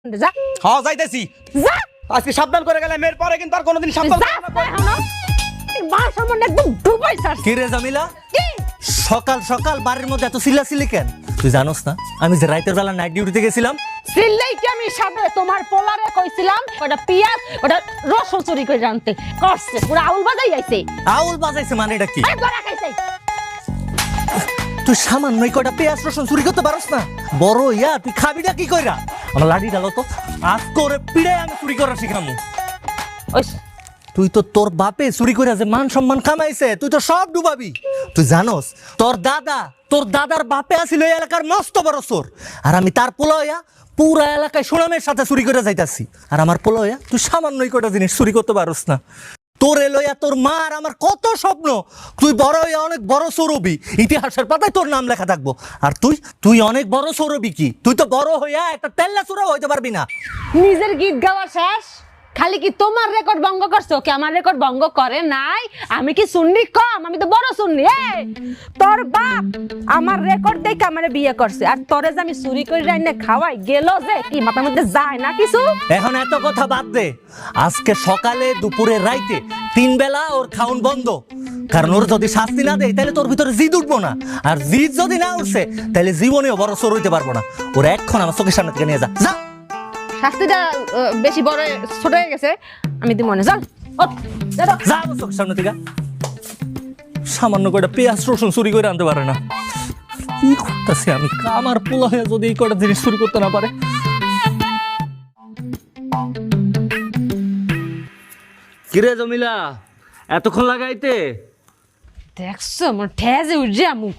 যা হ্যাঁ যাইতেছি। যা আজকে সাবধান করে গেলাম, এর পরে কিন্তু আর কোনোদিন সাবধান যা মা সামনে একদম ডুবাই ছাড় কি রে জামিলা, কি সকাল সকাল বাড়ির মধ্যে এত চিল্লাচিল্লি কেন? তুই জানোস না আমি যে রাতের বেলা নাইট ডিউটিতে গেছিলাম? সিল্লাই কি আমি সাথে তোমার পোলারে কইছিলাম ওটা পিয়াজ ওটা রসুন চুরি করে জানতে করছে পুরো আউল বাজাই আইছে আউল বাজাইছে মানে এটা কি? এই গড়া খাইছে তুই সামান্য কয়টা পেঁয়াজ রসুন চুরি করতে পারস না? বড় ইয়া তুই খাবিটা কি কইরা? আমার লাঠি ডালো তো, আজ করে পিড়ে আমি চুরি করা শিখামু। ওই তুই তো তোর বাপে চুরি করে যে মান সম্মান কামাইছে তুই তো সব ডুবাবি। তুই জানোস তোর দাদার বাপে আছিল এই এলাকার মস্ত বড় চোর, আর আমি তার পোলাইয়া পুরা এলাকায় সুনামের সাথে চুরি করে যাইতাছি। আর আমার পোলাইয়া তুই সামান্যই কয়টা জিনিস চুরি করতে পারস না। তোর লইয়া তোর মা আর আমার কত স্বপ্ন, তুই বড় হইয়া অনেক বড় সৌরবী, ইতিহাসের পাতায় তোর নাম লেখা থাকবো। আর তুই অনেক বড় সৌরবী কি? তুই তো বড় হইয়া একটা তেল্লা চূড়াও হইতে পারবি না। নিজের গীত গাওয়া শেষ, খালি কি তোমার রেকর্ড ভঙ্গ করছো? কি আমার রেকর্ড ভঙ্গ করে নাই? আমি কি শুননি কম? আমি তো বড় শুননি। তোর বাপ আমার রেকর্ড দেখে আমার বিয়ে করছে, আর তোরে যে আমি চুরি করে রাইনে খাওয়াই গেল যে কি মাথার মধ্যে যায় না কিছু? এখন এত কথা বাদ দে, আজকে সকালে দুপুরে রাইতে 3 বেলা ওর খাউন বন্ধ। কারণ ওর যদি শাস্তি না দেয় তাহলে তোর ভিতরে জিদ উঠবো না, আর জিদ যদি না উঠছে তাহলে জীবনেও বড় চোর হইতে পারবো না। ওর এখন আমার চোখের সামনে থেকে নিয়ে যা যা। শাস্তিটা বেশি বড় ছোট হয়ে গেছে, আমি দি মনে চল যা আমার চোখের সামনে থেকে। সামান্য কয়টা পেঁয়াজ রসুন চুরি করে আনতে পারে না, কি করতেছি আমি? আমার পোলা হয়ে যদি এই কয়টা জিনিস চুরি করতে না পারে। কিরে জমিলা, এতক্ষণ লাগাইতে? দেখছো আমার ঠেজে উঠছে মুখ।